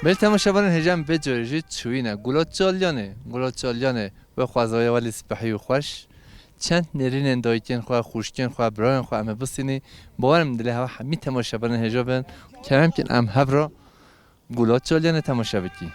بل تماشاوان هجم بجوری چوینه گلات چالیانه و خوازای ولی سپحی و خوش چند نرین اندایکن خواه خوشکن خواه براین خواه امه بسینی باورم دله ها همی تماشاوان هجابن که همکن ام هبرا گلات چالیانه تماشا بکی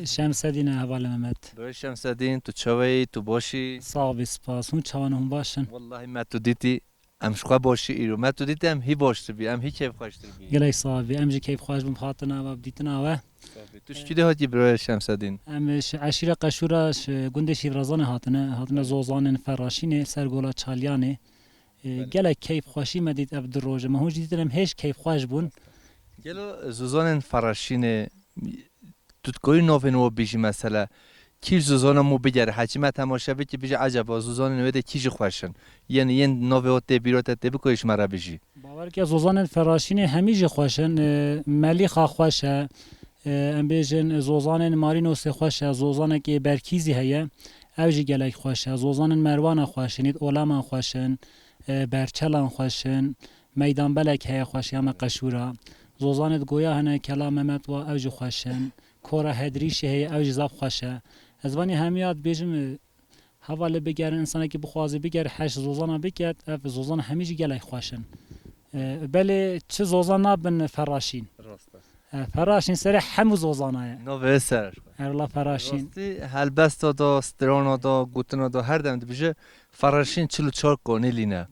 شمسدین احوال محمد برای شمسدین تو چاوی تو باشی صاحب سپاس اون چوان هم باشن والله ما تو دیتی امشقا باشی ایرو ما تو دیتی هم هی باشتر بی هم هی کیف خوشتر بی گلای صاحبی امجی کیف خوش بم خاطرنا و بدیتنا و توش چی هاتی برای شمسدین امش عشیره قشوراش گنده شیرازان هاتنه زوزان فراشینه سرگولا چالیانه گلای کیف خوشی مدید عبد الروج ما هوج دیدم هیچ کیف خوش بون گلو زوزان فراشینه تو کوی نو بیشی مثلا کیش زوزانمو بگره حجمه تماشا بکی بیش عجبا زوزان نویده کیش خوشن یعنی یه نویوت بیروت تبی کویش مرا بیشی باور که زوزان فراشینه همیشه خوشن ملی خا خوشه ام بیشن زوزان مارینو سه خوشه زوزان که برکیزی هیا اوجی گلک خوشه زوزان مروان خوشنید علما خوشن برچلان خوشن میدان بلک هیا خوش یا قشورا زوزانت گویا هنه کلام مت و اوج خوشن کورا هدریش هیا اوج زاب خوشه از وانی همیاد بیشم حواله بگیرن انسانی که بخوازی بگیر هش زوزانا بگیر اف زوزان همیشه گلک خوشن بله چه زوزان نبن فراشین فراشین سر همو زوزانه نو سر الله فراشین هلبست دا استران دا گوتنا دا هر دم بشه فراشین 44 کنه لینه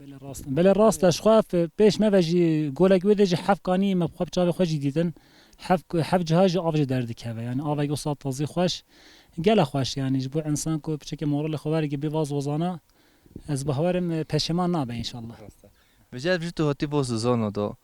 بله راستش خواف پیش موجی گولک ودج حف کانی مبخوب چاوی خوشی دیدن حف جهاز آوج درد که یعنی آوج وسط تازی خوش گله خوش یعنی جبو انسان کو بچه که مورل خواری که بیواز وزانه از بهوارم پشمان نابه انشالله بجد بجد تو هاتی باز زوزانه دا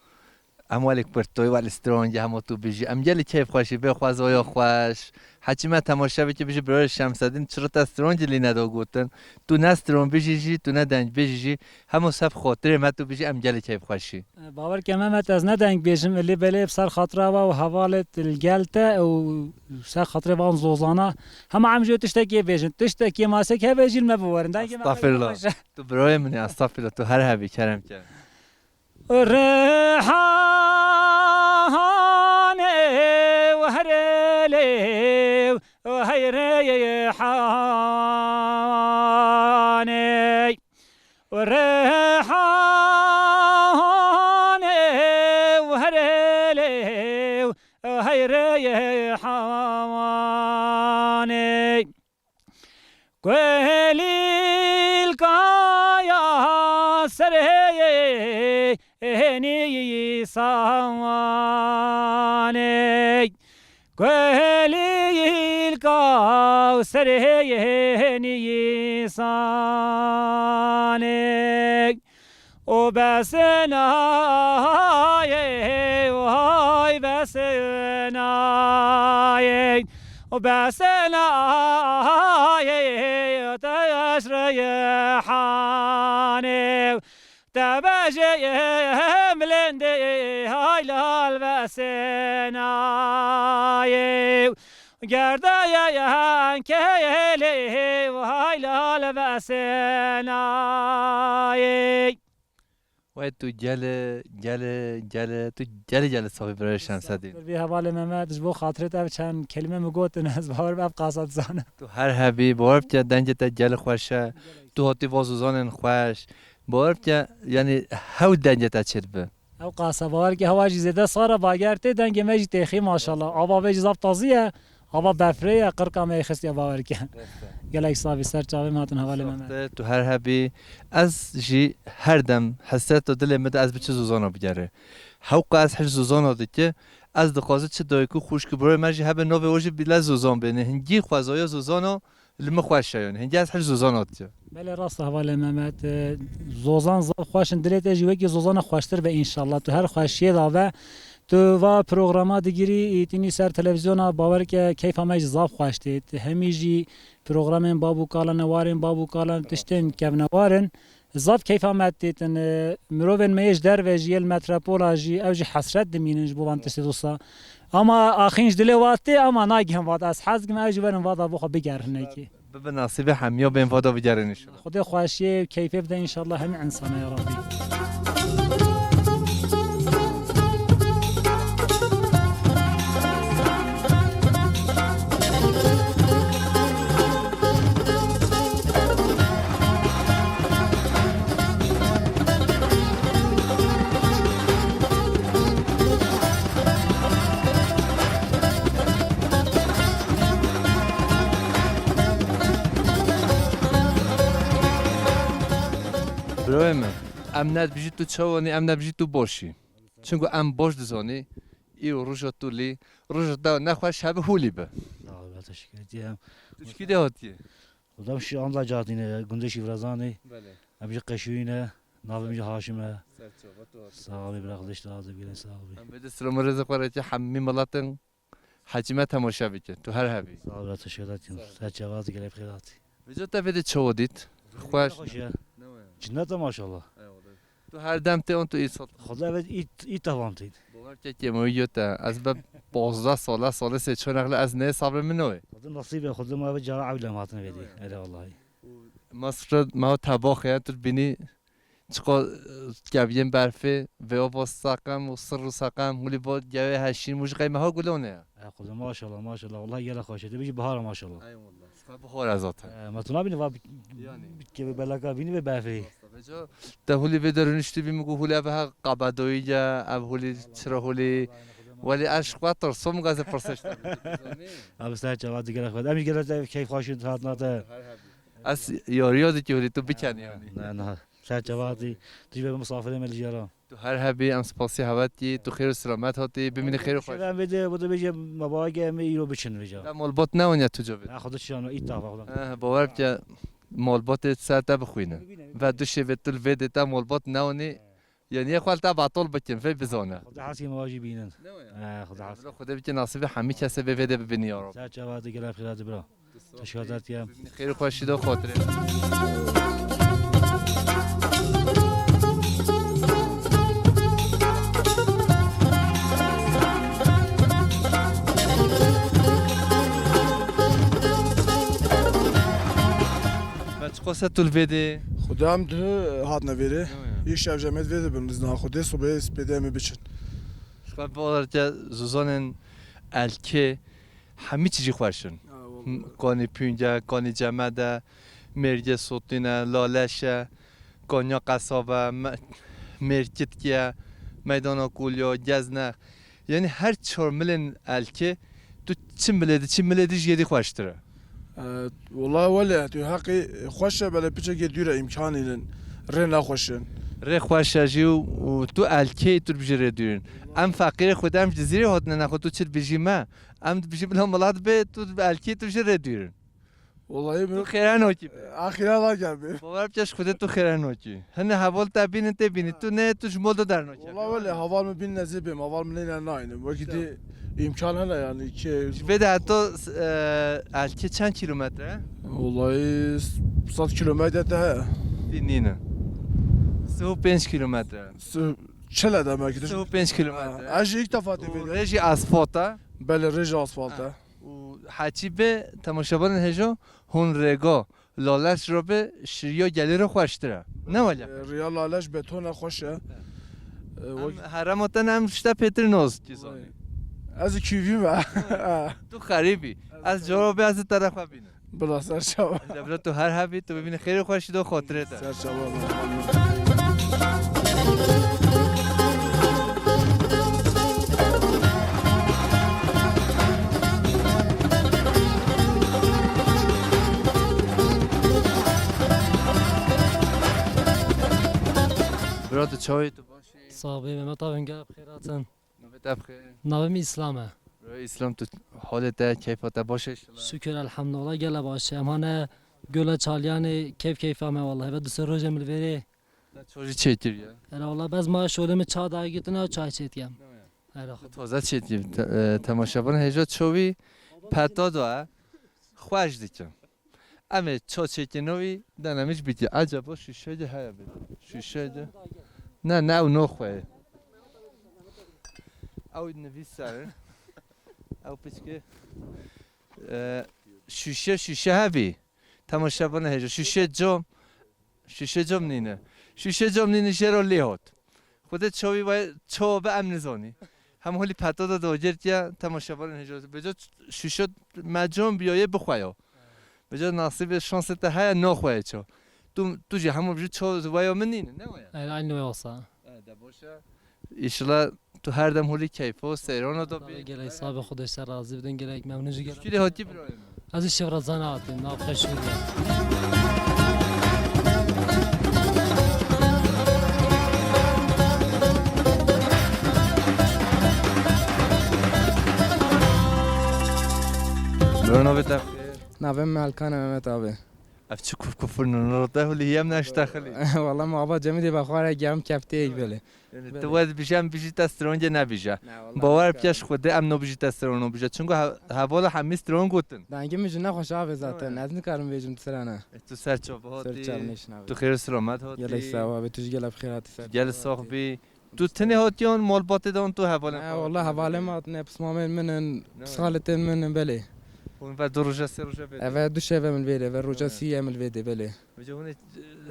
اموالک پرتوی ولی استرانگی همه تو بیشی امگلی کیف خوشی به خوازویا خوش حتی ما تماشا بکی بیشی برای شمسدین چرا تا استرانگی لی ندا گوتن تو نه استران بیشی تو نه دنگ بیشی همه سب خاطره ما تو بیشی امگلی کیف خوشی باور که من از نه دنگ بیشم لی بله بسر خاطره و حوالت الگلته و سر خاطره وان زوزانه همه عمجو تشتکی بیشن تشتکی ماسک ها بیشیل مبورن استغفرالله تو برای منی استغفرالله تو هر هبی کرم کرد ريحاني وهرلي وهي ريحاني وريحاني وهرلي وهي ريحاني قولي الكايا سري هني صواني قولي الكوثر هني صاني وبسنا وهاي بسنا وبسنا تشريحاني تبجي ملندي هاي لالبسناي قردايا ينكيلي وهاي لالبسناي و تو گله صافی برای شمس الدین به حواله محمد جو خاطرت اب چند کلمه مگوتن از باور باب قاصد زانه تو هر هبی باورب که دنج تا گله خوشه تو هاتی وازوزان خوش باورب که یعنی هاو دنج تا چید به او قاصد باور که هواجی زده صار باگرته دنگ مجی تخی ماشاءالله آبا وج زاب تازیه آبا بفریه قرقا می خستی باور که گلک صافی سر چاوی ماتن حواله محمد تو هر هبی از جی هر دم حسرت و دل مد از بچه زوزانا بگره حوق از هر زوزانا ده که از دخوازه چه دایکو خوش که برای مرجی هبه نوه اوجی بیله زوزان بینه هنگی خوازایا زوزانا لما خوش شایان هنگی از هر زوزانا ده بله راست حواله محمد زوزان خوشن دلت اجی وکی زوزان خوشتر به انشالله تو هر خوشیه داوه تو و پروگراما دیگری ایتینی سر تلویزیون باور که کیف همه زاب خوشتید همیجی پروگرام بابو کالا نوارن بابو کالا تشتن کف نوارن زاب کیف همه تیتن مروون میش در و جیل متروپولا جی او جی حسرت دمیننج بوان تشتوسا اما آخینش دلی واتی اما ناگهم وات از حزم او جی ورن وادا بخو بگرنه کی به نصیب همیا به انفادا بگره نشون خدا خوشی کیف بده ان شاء الله همه انسان یا ربی برای من امنت بجی تو چوانی امنت بجی تو باشی چونکه ام باش دزانی ایو روشا تو لی روشا دا نخواهش شب هولی به Allah teşekkür ederim. تشکی ده هاتیه Odam şu anda cadine günde şifrazani. بله Amca Kaşuine, Navimci Haşime. سرچوبت و Sağ ol bir arkadaş da azı bile sağ ol. ام بده سلام رزق ورچه حمی ملاتن حجمه تماشا بکن تو هر هبی Sağ ol teşekkür ederim. Serçe vazı gelip khirati. وجود تا بده چودید خوش Hoş ya. Cennet maşallah. تو هر دم ته اون تو ایسات Khuda evet it tavantıydı. باور که که مویوتا از به 15 ساله سه چون نقل از نه صبر منوه Khuda nasibe khuda ma evet cara avle matını verdi. Öyle vallahi. مصر ما تباخ تو بینی چقا گویم برفه و با ساقم و سر و ساقم ولی با جوه هشین موج قیمه ها گلونه Khuda maşallah maşallah. Vallahi gele hoş edin. Bir bahar maşallah. ای والله سخت بخور از آتا Matuna bini va yani bitke ve belaka bini ve berfi. بجا ده هولی به درونشتی بی میگو هولی به قبادوی جا اب هولی چرا هولی ولی عشق و ترسم گاز پرسش Abi serçe vazı gelip khirati. Amca gelip keyif hoşun tatnata. از یاریادی که هولی تو بکنی یعنی Ne ne. Serçe vazı. Tüy ve misafire melicara. تو هر هبی ام سپاسی هواتی تو خیر و سلامت هاتی ببینی خیر و خوش Ben bir de bu da bir mabağa mi iro biçin نه rica. مالبات نه تو جا بید Ha خودش şanu ittafa olan. باور که مالبات ساعت بخوینه و دو شوید تل وید تا مالبات نونی یعنی خال تا باطل بکن فی بزانه خود حسی مواجی بینن. Ha خود حسی. خدا بیچه نصیب همه کسی به ویده ببینی یا رب Serçe vazı gelip khirati bra. Teşekkür ederim. خیر و خوشی دو خاطره و چه قصه تل ویده خدا هم ده هات نویره یه شب جمعیت ویده بیم نزدن خوده صبح سپیده می بچن و باور که زوزانن الکه همه چیزی خوشن کانی پونجا کانی جمده مرگ سوتینه لالشه کانیا قصابه مرکت که میدان کولیا گزنه یعنی هر چهار ملن الکه تو چی ملیدی جیدی خوشتره والله ولی تو حقی خوشه بله پیچه که دوره امکانی لن ره نخوشن ره خوشه و تو الکه تو بجی ره دیرن ام فقیر خود ام جزیره هات نه خود تو چت بجی ما ام بجی بلا ملات به تو الکه تو بجی ره دیرن والله تو من خیرن هاکی آخیرا لا geldi باور بچش خودت تو خیرن هاکی هنه حوال تبینی تو نه تو شمال دو در ناکی والله ولی haval mı bin nezibim haval mı neyle aynı vakti imkan hala yani ki بده حتی الکه چند کیلومتره؟ vallahi 100 kilometre de دینینه 35 کیلومتره çele demek ki 35 کیلومتره Ajı ilk defa و tevedi رژی asfalta bele reji asfalta و حچی به تماشابان هجا هون رگا لالش رو به شریا گلی رو خوشتره نه ولی ریا لالش بتونه خوشه حرامتن هم شته پتر نوز چیزانی از کیوی ما تو خریبی از جوابی از طرف ببینه بلا سر شبا دبرا تو هر حبی تو ببینه خیلی خوشی دو خاطره سر ده شبا برا تو چای تو باشی صاحبی مهمت آبیم گرب خیراتن نوبت بخیر ناویم اسلامه برای اسلام تو حالت ده کیفات باشه انشالله. شکر الحمدلله گله باشه امانه گل چالیان کیف همه والله و دوست روز ملویری چوری چیتیر یا الا والله باز ما شغلم چا داگیتن و چای چیتیم الا خب تازه چیتیر تماشاگران هجا چوی پتا دو خوش دیکم اما چا چیتینوی دنمیش بیتی عجبا شیشه ده های بید شیشه ده نه او نو خواه او نویس سر او پیچکه شیشه هبی تماشاگران هجا شیشه جم نینه شیشه جم نینه شیرو لیهات خودت چوی باید چو به امن زانی هم حالی پتا دا دوجرد یا تماشاگران هجا بجا شیشه مجموع بیایه بخوایا بجا نصیب شانس تا های نخواه چو تو جه همون بجا چو ویا من نینه نه ویا الا این نوی واسه باشه ایشالا تو هر دم حالی کیف و سیران دا بی گله صاحب خودش سر راضی بدن گله ممنون گله شیلی هاتی برایم از الشفرة زناتي نافخ شوية برنا بتخیر نوه ملکان مهمت آبه اف چه کفر نرده ولی هم نشتخلی والله ما آبا جمیدی بخواره گم کفته ایک بله تو باید بیشم بیشی تسترونج نبیشه باور پیش خوده ام نو بیشی تسترون بیشه چون حوالا همی استرون گوتن دنگی میجون نخوش آبه زاتن از نکارم بیجون سرانه تو سر چوبه سر هاتی چرنش نوه تو خیر سلامت یلی هاتی سوا به توش گل بخیراتی سر گل صاحبی تو تنه هاتیان مال باته دان تو حوالا نه والله حواله ما نفس مامن منن سالتن منن بله اون و دو روزه سه روزه بده اوه دو شبه من بیده و روجا سی امل بیده بله بجا هونه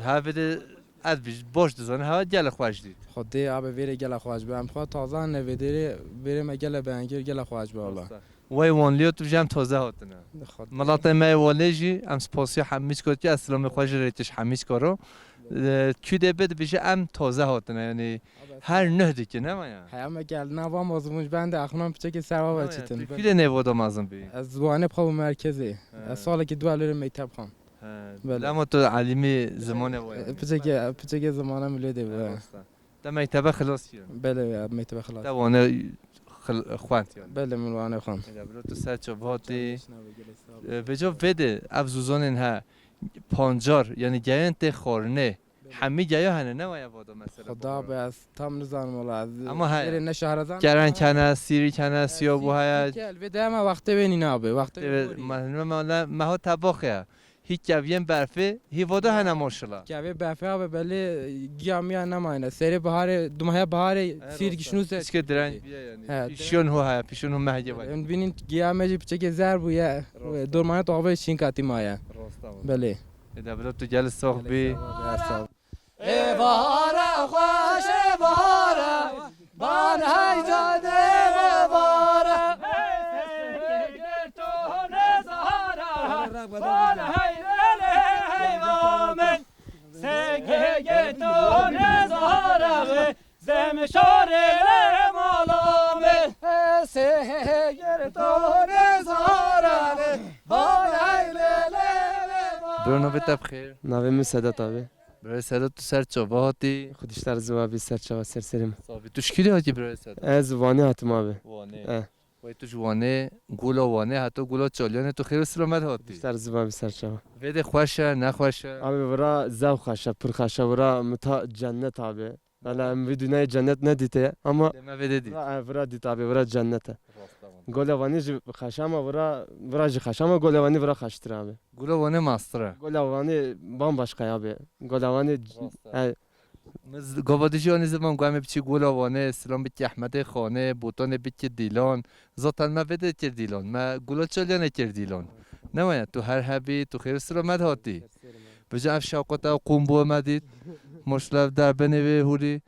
هفته از بیش باش دزانه ها گل خوش دید خودی آبه ویره گل خواهش به هم خواه تازه نویده بیره گل به انگیر گل خواهش به والله وای وانلیو تو جام تازه هاتنه خود ملات ما والیجی ام سپاسی همیش کردی اسلام خوش ریتش همیش کارو کی ده بد بیشه ام تازه هاتنه یعنی هر نه دیگه نه مایا حیام گل نوام آزمونش بنده اخنام پیچه که سروا بچیتن کی ده نوادم ازم بی از زبانه بخواه مرکزی از سالی که دو علور میتب خوام بله. اما تو علیمی زمان وای پیچه که زمانه ملیده بله ده مکتبه خلاص کردم بله میتب خلاص دوانه خوانت یعنی بله ملوانه خوام برو تو سر چوباتی بجا وده افزوزان ها پانجار یعنی گیانت خورنه همه گیا هنه نه وای وادا مثلا خدا به از تام نزانم والله از اما های. زیر نشهرزان گران کنه سیری کنه سیابو های البته ما وقت بینی نابه وقت ما ها تباخه هیچ جویم برفه هی وادا هنه ماشاءالله که بفه آبه بله گیامیا نماینه سری بهار دو ماه بهار سیر کشنو سر اسکه درنگ بیا یعنی پیشون هو های پیشون هم مهجه وای اون ببینین گیامه پیچه که زر بویه دور ماه طاقه شین کاتی مایه بله برو تو جل صاحبی بهاره خوش بهاره بان هیجاده بهاره تو نزاره بان هیجاده آمن سگه تو نزاره زمشاره مالامه سگه تو نزاره بان هیجاده برو نوبت بخیر نوه می صدات آبه برای صدا تو سر چوباتی خودش در زوابی سرچاوا سرسرم صاحبی توش کی هاتی برای صدا از وانه هاتم آبه وانه وای توش وانه گولا وانه حتی گولا چالیانه تو خیر سلامت هاتی در زوابی سرچاوا وده خوشه نخوشه آبه ورا زو خشه پر خشه ورا متا جنت آبه ولی ام ویدیونای جنت ندیده اما دمه وده دی ورا دیت آبه ورا جنته گلوانی جو خشه ما ورا جو خشه ما گلوانی ورا خشتر آبه گولا وانه ماستره گلوانی بام باشقه آبه گلوانی مز گوادشی آن زمان گویم بچی گولا وانه سلام بچی احمد خانه بوتان بچی دیلان زاتن ما وده کر دیلان ما گولا چالیانه کر دیلان نه تو هر حبی تو خیر سلامت هاتی بجا اف شوقتا قوم بو مدید مشلف در بنوی هوری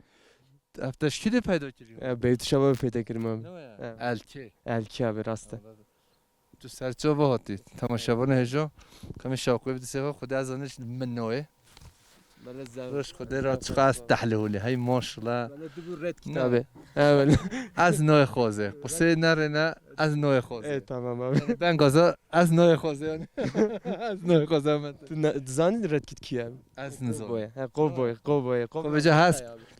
افتش کی پیدا کردی بیت شباب پیدا کردم abi. الکی Elki abi rastı. تو سرچو باهاتی تماشاوان هجا کمی شوقی بدی سیفا خدا از آنش من نوعه روش خدا را چقدر تحلیلی های ماشالله Abi. Evet. از نوع خوزه قصه نره نه از نوع خوزه Evet tamam abi. ben gaza az نوع خوزه yani az نوع خوزه من Zanil red kit ki abi. از نزار Boy. Ha kovboy, kovboy. خب بجا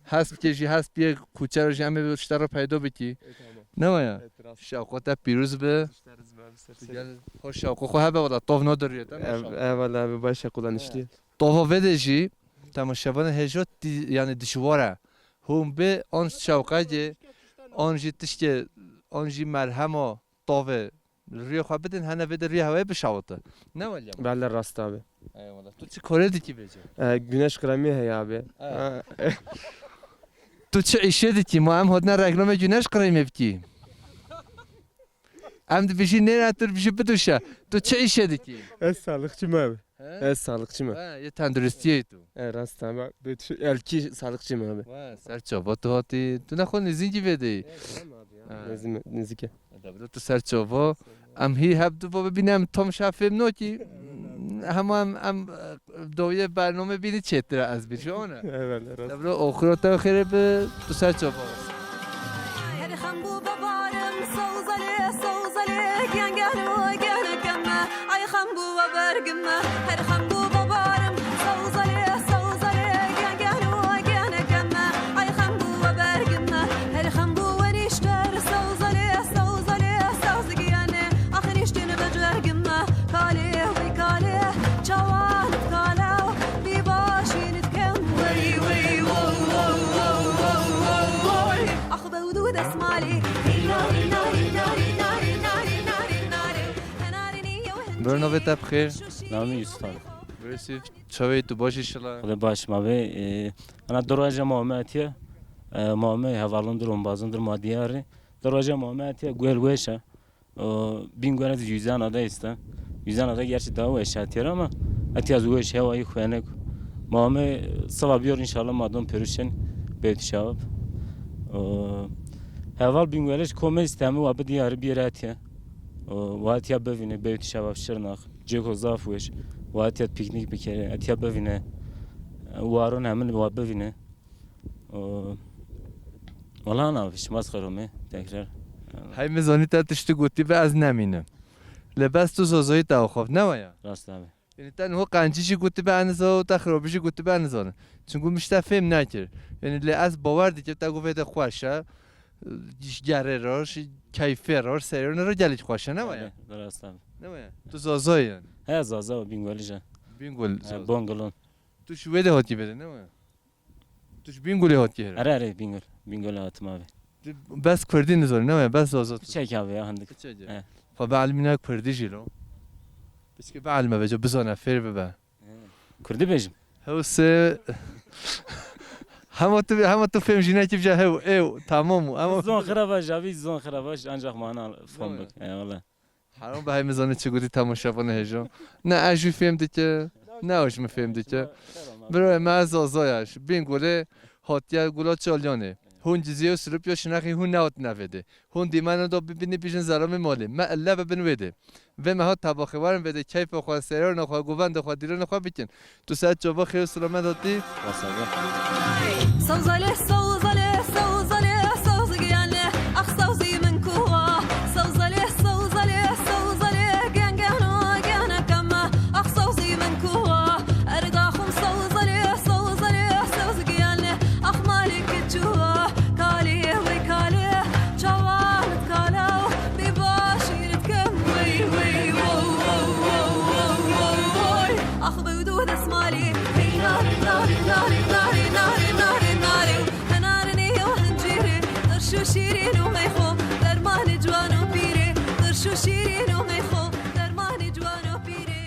هست کشی هست بیه کوچه رو جمعه بیشتر رو پیدا بکی نه یا شوقات پیروز به خوش شوق خو هبه ولا طوف نداری Evet abi başa kullanışlı. طوفا ودجی تماشاوان هجات yani دشواره هم به آن شوقه آن جی تشت آن جی مرهم و طوفه روی خواه بدن هنه وده روی هوای بشاوته نه ولی Beller rast abi. eyvallah تو چی کاره دی کی بجه Güneş kremi hey abi. تو چه ایشه دی کی ما هم هدنا رقلام güneş kremi بکی هم دی بیشی نه اتر بیشی بدوشه تو چه ایشه دی کی Es sağlıkçım abi. Es sağlıkçım abi. یه تندرستیه تو Rast abi. Elki sağlıkçım abi. سر چابا تو هاتی تو نخون نزینجی بده Nizike. دبلو تو سر چابا ام هی هب دو با ببینم تام شفم نو کی هم دویه برنامه بینی چتره از بیشونه Evet rast. دبلو آخرات خیره به تو سر چابا هر خنبو ببارم سوزلي سوزلي كان قالوا كان كما اي خنبو وبرقمه هر خنبو ببارم سوزلي سوزلي كان قالوا كان كما اي خنبو وبرقمه هر خنبو ونشتر سوزلي سوزلي سوزقيانه اخر يشتن بجرقمه كالي وكالي جوال كالاو بباشي نتكم وي وي وو وو وو وو اخو بودود اسمالي برنامه تب خیر نامی یوسف abi. برسید چاوی تو باشی شلا خدا باش mavi. Ana doroja Muhammed'ye Muhammed havalandır bazındır madiyari. Doroja Muhammed'ye güel güeşe. Bin güel yüzden ada iste. Yüzden ada gerçi daha eşatıyor ama atiyaz güeş havayı kuyanek. Muhammed sabah bir inşallah madem perişan beyt şabab. Heval bin güeliş kome istemi ve bir diyarı bir atiye. Vatiya bevine beyt şabab şırnak. Ceko zafweş. Vatiya piknik bir kere atiya bevine. وارون همین و ببینه والا نه فيش مسخره می تکرار های میزانی تا تشتی گوتی به از نمینه لباس تو زوزایی تا خوف نمایا راست abi یعنی تن هو قنچیشی گوتی به انزا و تا خرابیشی گوتی به انزانه چون مشتا فهم نکر یعنی لی از باور دی که تا گوته خوشه گره راش کیفه راش سریرونه رو گلیش خوشه نمایا راست abi نمایا تو زوزایی yani he zaza bingolica بینگول bongolon تو شوه ده هاتی بده نمایا توش بینگولی هاتی هر are bingol atım abi بس کردی نزاری نمایا بس زوزات çek abi ya handık چه فبعلمنا كردي جيلو بس كي بعلمه بجو بزونه فير ببا kurdi bejim هو س هم تو فهم جينا كيف جا هو ايو تمام اما zon khirabaş abi zon khirabaş ancak mana fonduk eyvallah حرام به میزانه چه گویی تماشاوانه هجا نه اجوی فهم دیگه نه اج می فهم دیگه برای ما زازایش بین گوله هاتیا گولا چالیانه هون جزیه و سروپ یا شناخی هون نهات نویده هون دیمانه دا ببینی بیشن زرام ماله ما الله ببین ویده و ما ها طباخی وارن ویده کیف خواه سریر نخواه گووند خواه دیره نخواه بکن تو ساعت جوابا خیر و سلامت هاتی سوزلي سوزلي سوزلي سوزقيانه اخ سوزي من كوا سوزلي سوزلي سوزلي كان كانوا كان كما اخ سوزي من كوا ارضاهم سوزلي سوزلي سوزقيانه اخ مالك جوا كالي وكالي جوال كالو بباشير كم وي وي وو وو وو وو اخ بودود اسمالي ناري ناري ناري ناري ناري ناري ناري هنارني وهنجيري درشو شيرين وميخو درمان جوان وبيري درشو شيرين وميخو درمان جوان وبيري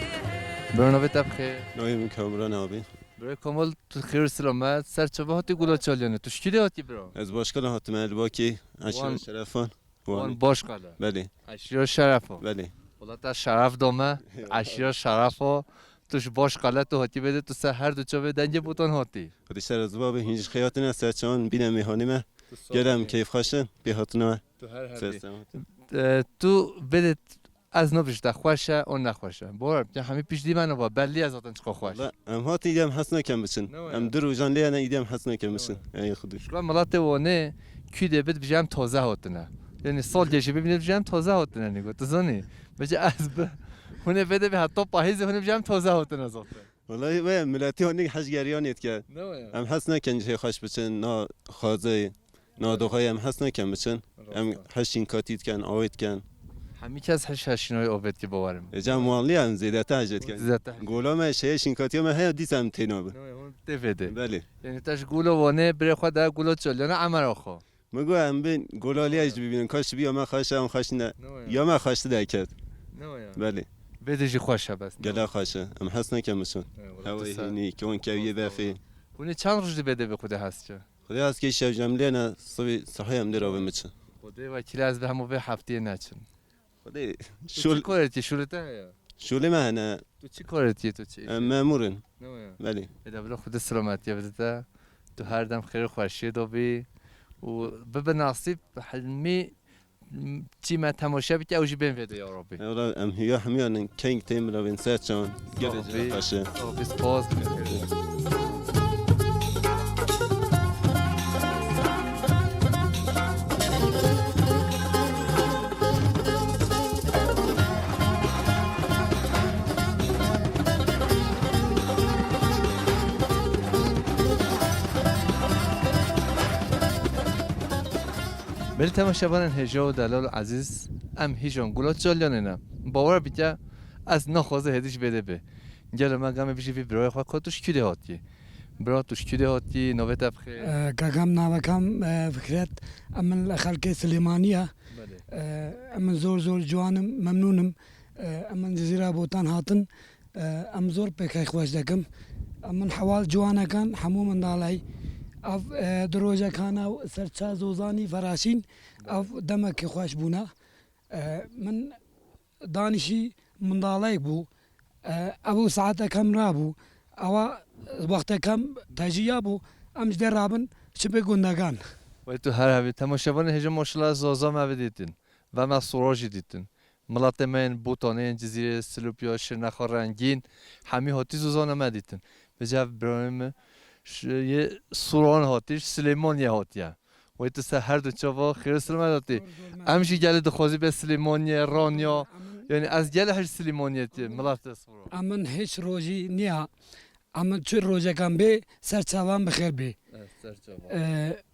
برنامه تب خیر نایم کامران abi. برای کامل تو خیر و سلامت سر چوبا هاتی گولا چالیانه تو شکلی هاتی برا از باشگاه هاتم الباکی وان. اشیاء شرفان وان باش قاله بله اشیا شرفا بله ولی تا شرف دومه اشیا شرفا توش باش غلط هاتی بده تو سر هر دو چا به دنگ بوتان هاتی خودی سر از باب هیچ خیاطی نه سرچان بینم میهانی ما گرم کیف خواشه بیهاتونه تو هر هردی تو بده از نو بیشتر خوشه اون نخوشه بار همه پیش دی منو با بلی از آتن چقا خوش ام هاتی ایدم حس نکم بچن ام درو جان لیه نه ایدم حس نکم بچن ای خودی شلون ملات وانه کی بد بجام تازه هاتنه یعنی سال جشی ببینید بجام تازه هاتنه نگو تو زنی بجا از هونه بده به حتی پاهیز هونه بجام تازه هاتنه زاته والله و ملاتی هونی حجگریانیت که ام حس نکن جه خوش بچن نا خازه نا دوغای ام حس نکم بچن ام حشین کاتیت کن آویت کن همی کس هشینای آبد که باورم جام مالی هم زیاده تاجت کن گولا ما شیشین کاتی ما هی دیسم تینابه تفده بله یعنی تاش گولو وانه بره خود در گولو چلیانه عمر آخو مگو هم بین گلالی اجد ببینن کاش بیا ما خواشه هم خواش نه یا ما خواسته درکت بله بدهجی خوشه بس گلا خواشه هم حس نکم بچن هوای هینی که اون کویه بافی هونه چند روز بده به خود هست چه خدا از که شب جمله نه صبح صحی هم در آب میچن خدا وکیل از به همو به هفته نچن خدا شول کارتی شولته یا شولی ما نه تو چی کارتی تو چی مامورن بله ادا بلا خود سلامتی بده تو هر دم خیر خوشی دوبی و به نصیب حلمی چی ما تماشا بیت اوجی بین ویدیو یا ربی والله ام هي حمیان کینگ تیم رو بین سرچان گله باشه بس باز بله تماشاگران هجا و دلال عزیز ام هیجان گلات جالیانه نه باور بیده از نخوازه هدیش بده به گله ما گم بیشی وی برای خواه کاتوش کیده هاتی برای توش کیده هاتی نوه تبخیر کاکم ناوکم فکرت امن خلق سلیمانیه امن زور جوانم ممنونم امن جزیره بوتان هاتن ام زور بکای خوش دکم امن حوال جوانا کان حمو من دالای اف دروجه کانا سرچا زوزانی فراشین اف دمک خوش بونا من دانشی من دالای بو ابو ساعت کم رابو او وقت کم تجیه بو امش در رابن شبه گندگان و تو هر همی تماشاگران هجا ماشالله زازا ما دیدین و ما سوراجی دیدین ملت من بوتانه جزیره سلوپیا شرنخا رنگین همی هاتی زوزانه ما دیدین بجا برای یه سوران هاتیش سلیمانیه هاتیه و تو سه هر دو چوا خیر سلامت هاتی امشی گله دخوازی به سلیمانیه رانیا یعنی از گله هر سلیمانیتی ملت سوران امن هیچ روزی نیا امن چه روزه کم به سرچاوان بخیر به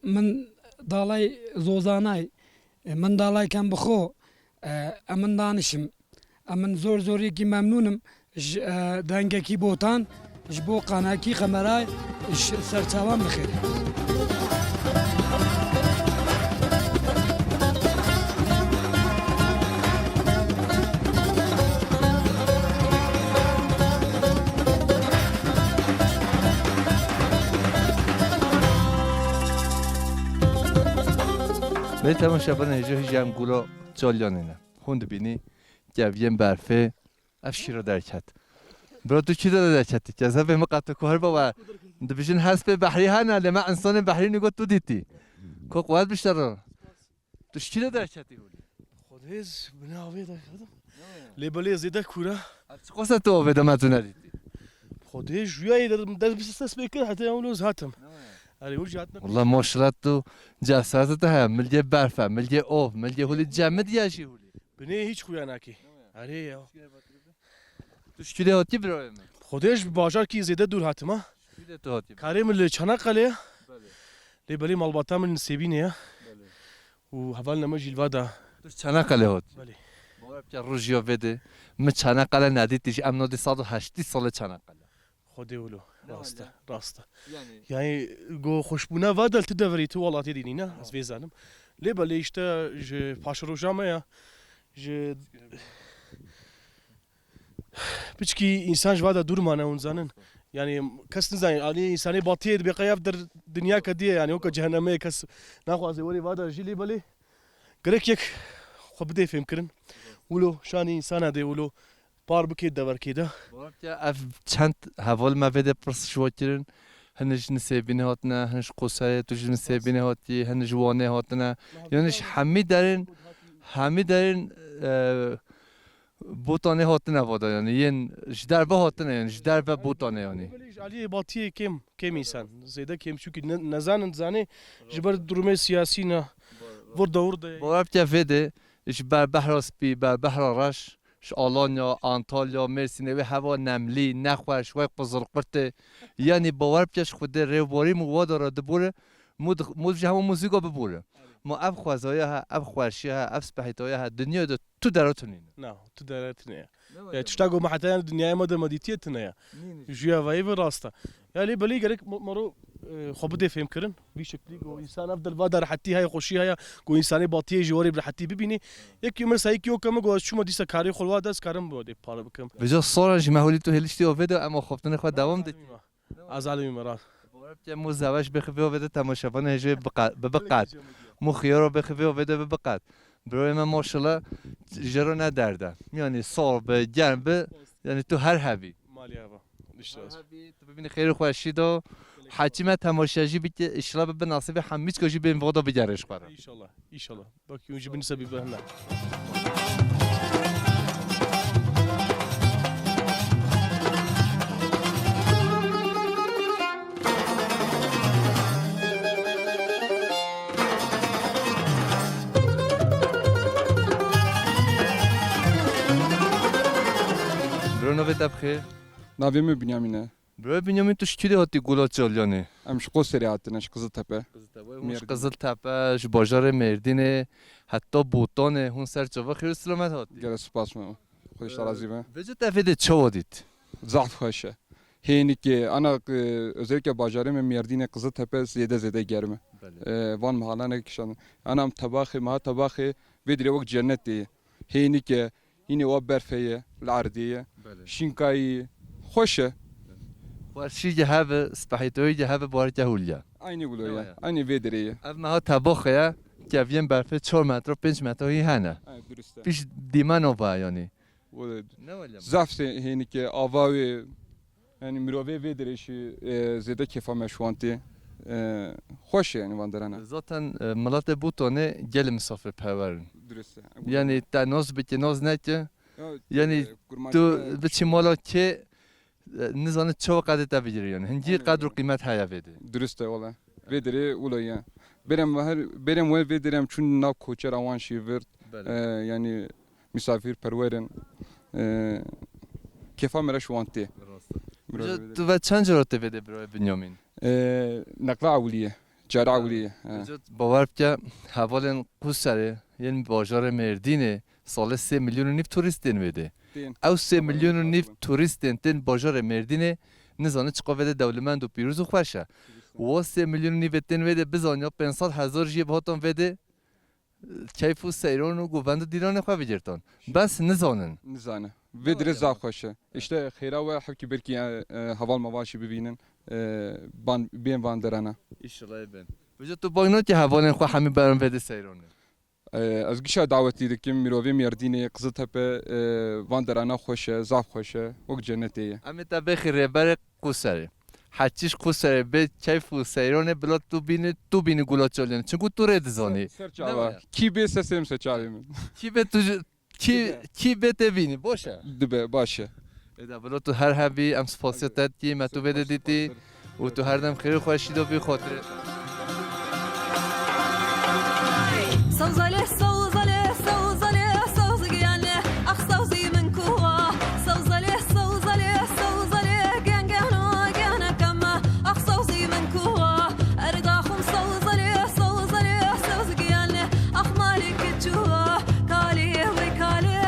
من دالای زوزانای من دالای کم بخو امن دانشم امن زوری کی ممنونم دنگه کی بوتان جبو قناکی خمرای سرچاوان بخیر به تماشاگران هجا هجام گولا جالیانه نه خوند بینی گویم برفه افشی رو درکت برای تو چی داده درکتی که از همه قطع کار با دبیشن حسب بحری ها نه لما انسان بحری نگاه تو دیدی که قوت بیشتر رو تو چی داده درکتی هولی خودش بنا آویده کردم لیبلی زیده کورا چه قصد تو آویده ما تو ندیدی خودش جویی در بیست سپیکر حتی اونوز هاتم والله ماشالله تو جسارت هم ملگه برفه ملگه آب ملگه هولی جمع دیاشی هولی بنی هیچ خویا نکی آره یا تو شکلی هاتی برای من خودش بازار کی زیده دور هاتم کاری مل چناقله لیبلی مالباتا من سیبینه و حوال نماجی الوادا تو چناقله هات بله باور که روزیا بده من چناقله ندیدیش ام نودی 108 سال چناقله خودی ولو راسته یعنی گو خوشبونه وادل تدوری تو والله تدینی نه از ویزانم لیبلی işte je paşarojama ya je Piçki insan jvada durmana unzanın yani kas nizan ali insani batıya bir kayaf der dünya kadiye yani o ka cehenneme kas naxwaze wali vada jili bali gerek yek xobde fem kirin ولو شانی انسان ده ولو پار بکید دور کیده اف چند حوال ما بده پرس شو کردن هنش نسبینه هاتنا هنش قصه توش نسبینه هاتی هنش وانه هاتنا یعنیش همی دارن بوتانه هاتنه وادا یعنی ین جدربه هاتنه یعنی جدربه بوتانه یعنی علی باطی کم انسان زیده کم چون که نزانن زنه جبر درمه سیاسی نه ورده بارب که ویده اش بر بحر اسپی بر بحر رش ش آلانیا آنتالیا مرسینه و هوا نملی نخوش و بزرگورت یعنی باور پیش خود رواری مواد را دبوره مود همه موسیقا ببوره ما اب خوازای ها اب خوارشی ها اب سپاهیتای ها دنیا دو تو دراتونین نه تو دراتنه یا تشتاقو محتاج دنیا ما مدیتیت نه جویا وای راسته یعنی بلی گرک مرو خب ده فهم کردن بی شکلی گو انسان افضل وادر حتی های خوشی های گو انسانی باطی جواری بر حتی ببینی یک یوم سعی کیو کم گو شما دیسا کاری خلوت دست کارم بوده پاره بکم بجا صورا جمهوری تو هلیشتی اوبده اما خفتن خود دوام ده از عالمی مرا که مزوج بخوی اوبده تماشاوان هجوی ببقت مو خیارو بخوی اوبده ببقت برای من ماشاءالله جرو ندرده یعنی سال به گرم به یعنی تو هر هبی مالی هوا تو ببینی خیر خوشی دو حتما تماشاجی بیت اشرا به نصیب حمید کجی به ودا بگرش قرار ان شاء الله باقي اونجا بنسبه بهنا برونو بتبخیر ناویم بنیامینه برای بنیامین تو شکلی هاتی گلات جالیانه امش قصری هاتنش قزلتپه قزلتپه ش باجار مردینه حتی بوتانه هون سر چوا خیر سلامت هاتی گره سپاس مو خودش ترازیمه وجه تفیده چه وادید ضعف خوشه هینی که انا özellikle باجار مردینه قزلتپه زیاده گرمه وان محلانه کشان انا هم طباخی ما طباخی بدری وقت جنت دی هینی که اینی و برفیه العردیه شینکایی خوشه وارشی جهاب سپاهیتوی جهاب بار جهولیا aynı buluyor aynı vedriye اما ها طباخه که ویم برفه 4 متر و 5 متر هی هنه پیش دیمانو با یعنی ضعف هینی که آواوی yani mirovi vedrişi zede kefame şu anti خوشه yani واندرانه zaten ملات بوتانه گل مسافر پرورن درسته yani تناز بکی ناز نکه yani تو بچی مالا که نزانه چه وقت تبیری yani هنگی قدر و قیمت هیا بده درسته والا vedri ulaya berem ve vedrem çün nav koçer avan şivert yani misafir perveren kefame şu anti تو و چند جرات بده برای بنیامین نقل اولیه جرا اولیه باور که حوالن قصره یعنی بازار مردینه سال 3 میلیون و نیف توریستین بده او 3 میلیون و نیف توریستین تن بازار مردینه نزانه چقدر بده دولمند و پیروز و خوشه و 3 میلیون و نیف تن بده بزانیا 500,000 جیب هاتون بده کیف و سیران و گوبند دیران خواه بگیرتان بس نزانن vedri zaf خوشه işte خیره و حکی برکی حوال مواشی ببینن بین واندرانه ایشالله بین وجه تو باگنو که حوالن خواه همین برام بده سیرانه از گیشه دعوتی دکیم میروی مردینه قزلتپه واندرانه خوشه زاف خوشه وقت جنتیه اما تا بخیره بر قصره حچیش قصره به کیف و سیرانه بلا تو بینی گلات چالینه چونکو تو رد زانی کی به سسیم سچالیم کی به تبینی باشه دبه باشه ادا بلا تو هر هبی ام سپاسیتت کی ما تو بده دیتی و تو هر دم خیر خوشی دو بی خاطر صوزله صوزله صوزله صوزيانه اخ صوزي من كوا صوزله صوزله صوزله جنجانو جانا كما اخ صوزي من كوا ارضاهم صوزله صوزله صوزيانه اخ مالك جوا كالي وكالي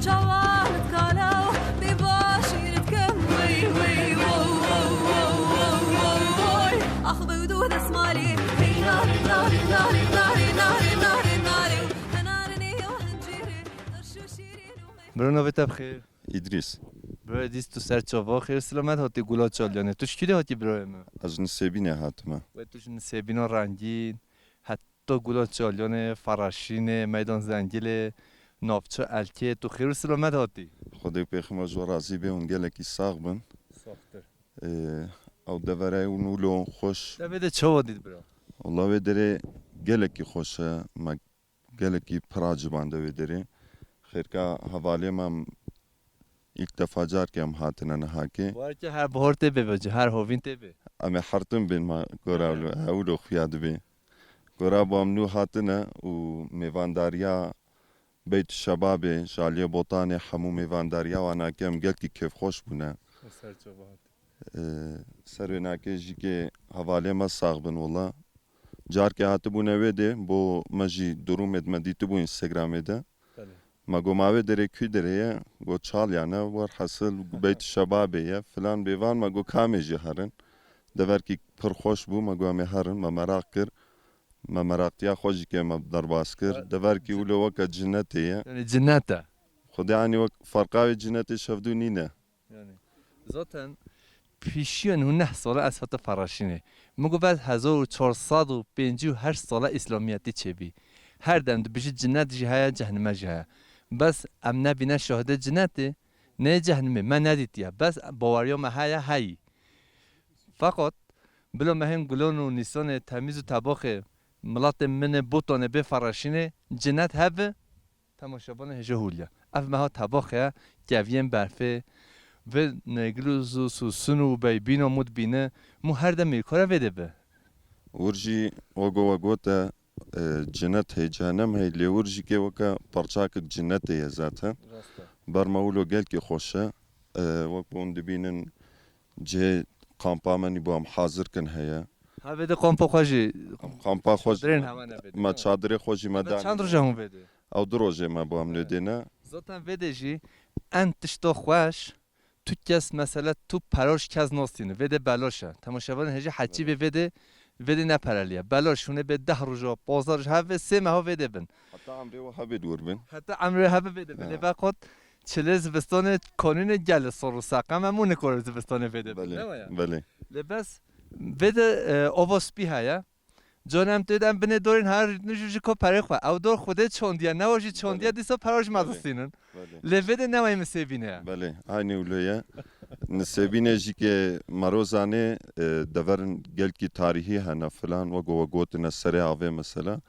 جوان كالو بباشير كم وي وي وو وو وو وو اخ بودود اسمالي نار نار نار نار نار برو نویت بخیر İdris. برو دیست تو سر چاوا خیر سلامت هاتی گلات چالیانه توش کی هاتی برای ما از نسبینه هاتما و توش نسبینا رنگین حتی گلات چالیانه فراشینه میدان زنگیله نافچه الکه تو خیر و سلامت هاتی خدای پیغمبر جو راضی به اون گلکی ساغ بن ساختر او دورای اونولو خوش بده چه ودید برا والله ودره گلکی خوشه ما گلکی پراجبان ودره خیر که حوالی من ilk defa carkem hatine nehake var ki her bahar tebe bece her hovin tebe ame hartım ben ma goravlu hawlo xiyad be gora bam nu hatine u mevandariya beyt şababe jaliye botane hamu mevandariya ve nakem gelki kef hoş buna servenake jike havale ma sağbın ola carke hatı bu nevede bu maji durum etmediti bu Instagram'da ما گماوه داره کی داره گو چال یعنی ور حاصل بیت شبابه فلان بیوان ما گو کامی جهرن دور کی پر خوش بو ما گو مهرن ما مراق کر ما مراقتیا خوشی که ما درباس کر دور کی اولو وقت جنتیه yani cennete خود yani وقت فرقاوی جنتی شفدو نینه yani zaten پیشیان 9 ساله از حتی فراشینه مگو بعد 1458 ساله اسلامیتی چه بی هر دم بشه جنت جهه جهنم جهه بس ام نبینه شاهد جنته نه جهنمه من ندیدیم بس باوریا مهیا هی فقط بلا مهم گلون و نیسان تمیز و طباخ ملات من بوتانه بفراشینه جنت هبه تماشابان هجه هولیا اف مها طباخه گویم برفه و نگلوز و سوسن و بیبین و مد بینه مو هر دم میکاره وده به ورجی وگو تا جنت هی جهنم هی لیورجی که وکا پرچاک جنت هی zaten برمولو گل کی خوشه وک بون دبینن جه کامپا منی بام حاضر کن هیا ها بده کامپا خوشی کامپا خوش درین همانه بده ما چادر خوشی ما دان چند روزه هم بده او دو روزه ما بام ندینه zaten vede jî en tişta xweş tu kes mesela tu paroş kez nasîne vede belaşa temaşavan hece haçî ve vede ne paraliye belaş hune be 10 roja 15 roja have sê meha vede bin hatta amre ve habe dur bin hatta amre have vede bin ve qot çile zivistanê kanûnê gel soru saqam hemû nikore zivistanê vede bin bale le bes vede ovospî heye جانم دیدم بنه دورین هر نجوجی که پره خواه او دور خوده چوندیه نواشی چوندیه دیسا پراش مدستینن لفده نمایی مسیبینه بله aynı uluya nesebine jike marozane deverin gelki tarihi hana falan ve gotine sere ave mesela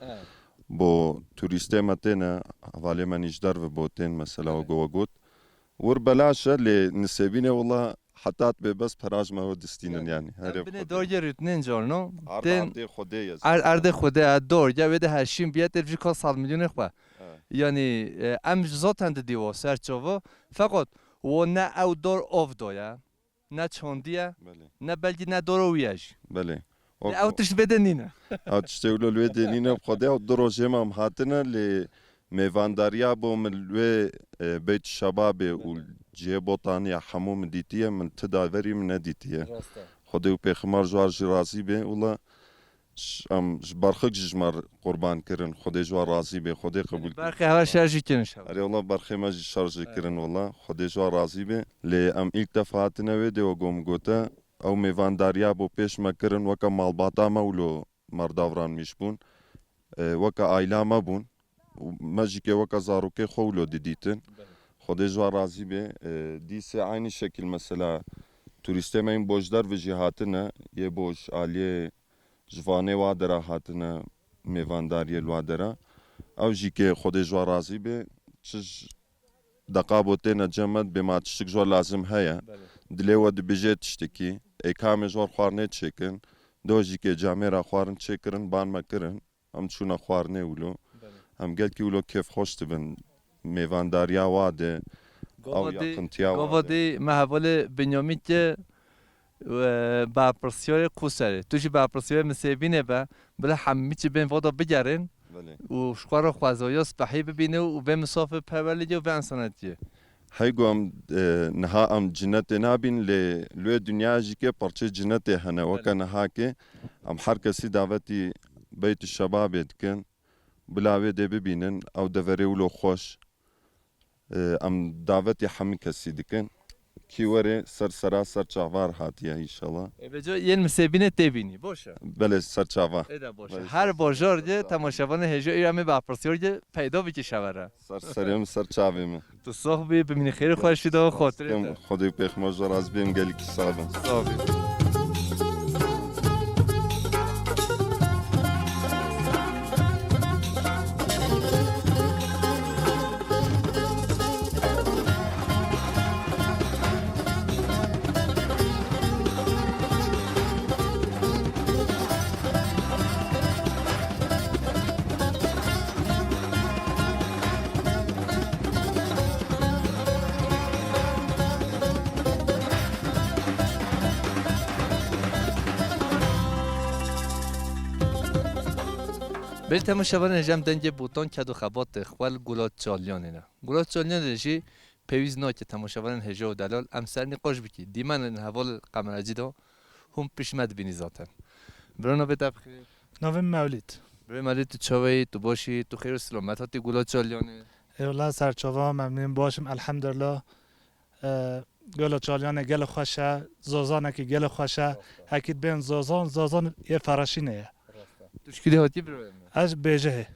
bu turiste matene havale manijdar ve boten mesela ve got ور بلاشه لنسبینه والله حتات به بس پراج ما هو دستینن yani بنه دور یریتنین جارنو arde خودی است arde خوده دور یا وده هرشیم بیاد درجی که 100 میلیون خواه yani ام zaten de diyor serçova fakat o ne او دور اوف دویا ne çondiye ne belki ne doğru uyaj بله ne او tiş bedenine او تشتغلوا الودنين خدي الدروج هم هاتنا ل ميفانداريا بوم الو بيت الشباب والجيبوطانيا حموم ديتيه من تداوري من ديتيه خدي بيخمار جوار جرازي به والله ام برخك جمر قربان كرن خدي جوار رازي به خدي قبول برخي هوا شارجي كرن شاب اري والله برخي ما شارجي كرن والله خدي جوار رازي به لي ام ilk defa hatine ve وقوم قوتا او ميفانداريا بو پیش مكرن وكا مالباتا مولو مرداوران مشبون وكا عائله ما بون ماجيكي وكا زاروكي خولو ديديتن خدي جوار رازي به ديسه aynı şekil mesela turistemeyin bojlar ve cihatına ye boj aliye jvane vadera hatına mevandariye vadera او جيكي خدي جوار رازي به چش دقابوتنا جمد بما تشتك جوار لازم هيا دليو دبجيت تشتكي ايكام جوار خوارنه چكن دوجي كي جاميرا خوارن چكرن بان مكرن هم چونا خوارنه ولو هم گل کی ولو کیف خوش تبن میوانداریا واده او یاقنتیا واده گوادی محول بنیامین که با پرسیار کوسره توشی با پرسیار مسیبینه با بله همی چی بین وادا بگرن و شکار خوازایا صبحی ببینه و به مسافر پرولیه و به انسانیه هیگو هم نها ام جنت نابین لو دنیا جی که پرچه جنت هنه وکا نها که ام هر کسی دعوتی بیت الشباب دکن بلاوی ده ببینن او دوری ولو خوش ام دعوتی همی کسی دکن کیوەرێ سەرسەرا سەرچاوار هاتیە ئیشەڵا بجا یه مسابینه تبینی باشه بەلێ سەرچاوا ایده باشه هر باجار ده تماشاوان هجا ایرمی بپرسیار ده پیدا بکی شوره سەرسەرێم سەرچاوێمە تو صاحبی ببینی خیر خوشی ده خاطره خۆی پێخمەژە ڕاز بێم گەلکی ساڵم صافی بل تماشاوان هجم دنگ بوتان کدو خبات خوال گلات چالیانه نه گلات چالیان رژی پیویز نا که تماشاوان هجا و دلال امسر نقاش بکی دیمن این حوال قمرجی دا هم پیشمد بینی ذاتن برانا بده بخیر ناوم مولید برای مولید تو چاوی تو باشی تو خیر و سلامت هاتی گلات چالیانه ایولا سرچاوا ممنون باشم الحمدلله گل چالیان گل خوشه زازانه که گل خوشه حکیت بین زازان یه فراشینه تشکیلی هاتی برای از بیجه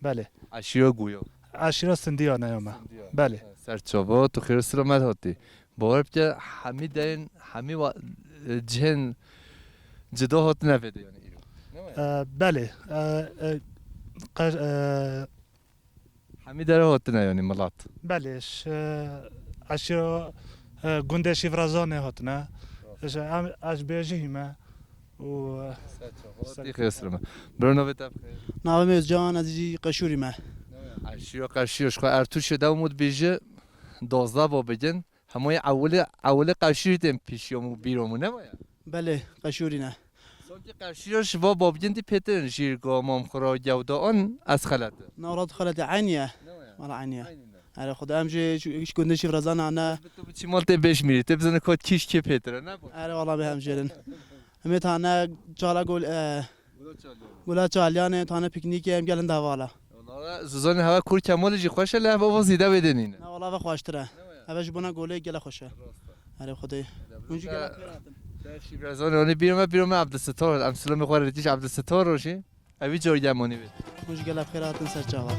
بله عشیرا گویا عشیرا سندیانه اما بله سرچاوا تو خیر و سلامت هاتی باور بچه همی دین همی و جهن جدا هات نفیده یعنی بله همی داره هات نه یعنی ملات بله عشیرا گنده شیفرازانه هات نه از بیجه ما و خیر سلامت برنا بده ناوم از جان از قشوری ما عشیرا قشیرش خو ارتوش داومود بیجه 12 با بگن همه اول قشیر دم پیشیامو بیرامو نمایا بله قشوری نه سوکی قشیرش و با بگن دی پترن شیرگا مام خورا جودا آن از خلط نورد خلط عینیه مال عینیه آره خدا امجی ایش گنده شیفرازانه انا تو چی مالت بهش میری تو بزنه کات کیش که پتره نه آره والله به همجرن همه تانه چالا گولا چالیانه تانه پیکنیک هم گلن دوالا والله زوزان هوا کور کمال جی خوشه له بابا زیده بدینین نه والله خوشتره هواش بنا گوله گله خوشه آره خدای اونجا گله شیرازان اون بیرم عبدالستار امثله میخوره ریتیش عبدالستار روشی اوی جای گمانی بید اونجا گله خیراتن سرچاوا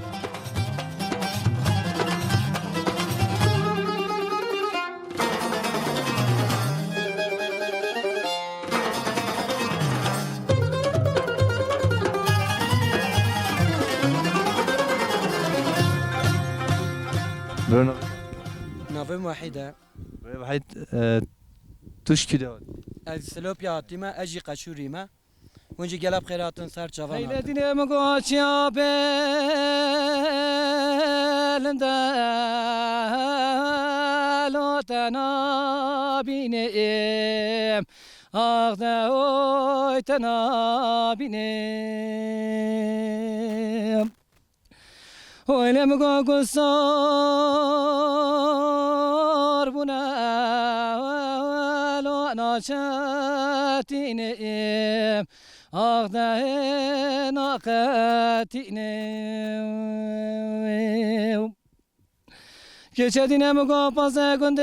ناوم وحيدة وحيد تشكي السلوبيا تيما اجي قشوري ما ونجي قلب خيرات صار شافانا هيلا دنيا مقوش يا بلندا لو تنابيني اغدا اوي تنابيني ويلي مقو صار بنا ولو ناشاتيني أغدا ناقاتيني كيشاديني مقو بازا قندي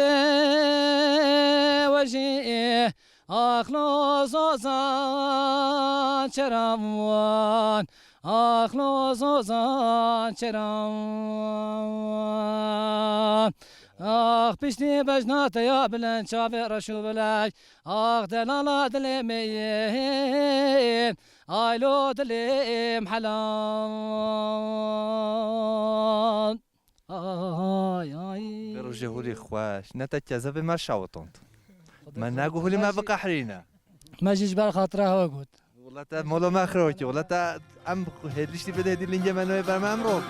وجي أخلص وزان شراموان أخلص وزان شرام بشتي بجنات يا بلن شافي رشو بلاش دلالا دلمين آيلو دلم حلال برو جهولي خواش نتا كذب ما شاوطنت ما ناقو ما بقى حرينا ما جيش بال خاطرها وقود والله تا مولا ما خروتي والله تا ام هدلشتي بده هدي لينجا منو برما امرو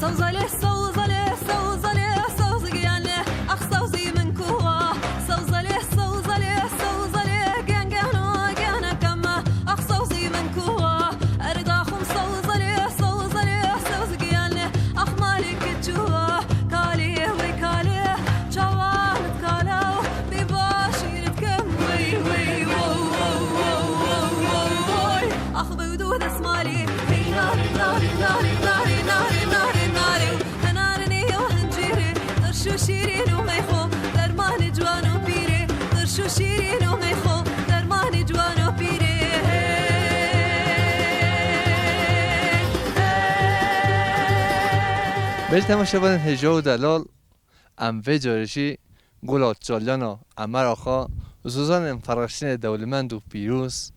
صوزله صوزله صوزله صوزيانه اخ صوزي من كوا صوزله صوزله صوزله جنجانو جانا كما اخ صوزي من كوا ارضاكم صوزله صوزله صوزيانه اخ مالك جوا كالي وكالي جوان كالو بباشير كم وي وي اخ بودود اسمالي ناري ناري ناري ناري ناري ناري ناري بیش تماشا بودن هجا و دلال ام وی جارشی گلات چالیانا امر آخا زوزان ام فراشین دولمند و پیروز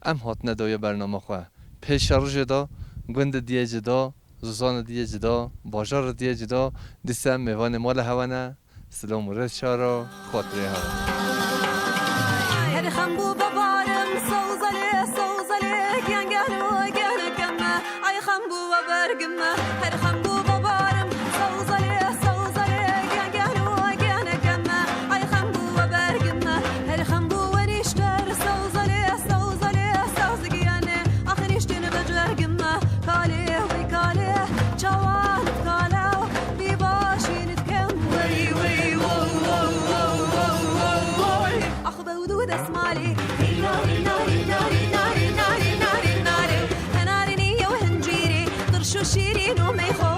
ام هات ندای برنامه خواه پیش روز دا گند دیه جدا زوزان دیه جدا باجار دیه جدا دیسم میوان مال هوانه سلام و رد شارا خاطره ها هر خنبو ببارم سوزله گنگانو گنگمه ای خنبو ببرگمه هر خنبو ببارم سوزله گنگانو گنگمه ای خنبو ببرگمه هر خنبو ونشتر سوزله سوزگیانه آخرش دین بجرگمه کاله وی کاله جوان کاله بی باشین تکم وی وی أخذ ودود أسمالي ناري ناري ناري ناري ناري ناري ناري هنارني وهنجيري طرشو شيرين وميخو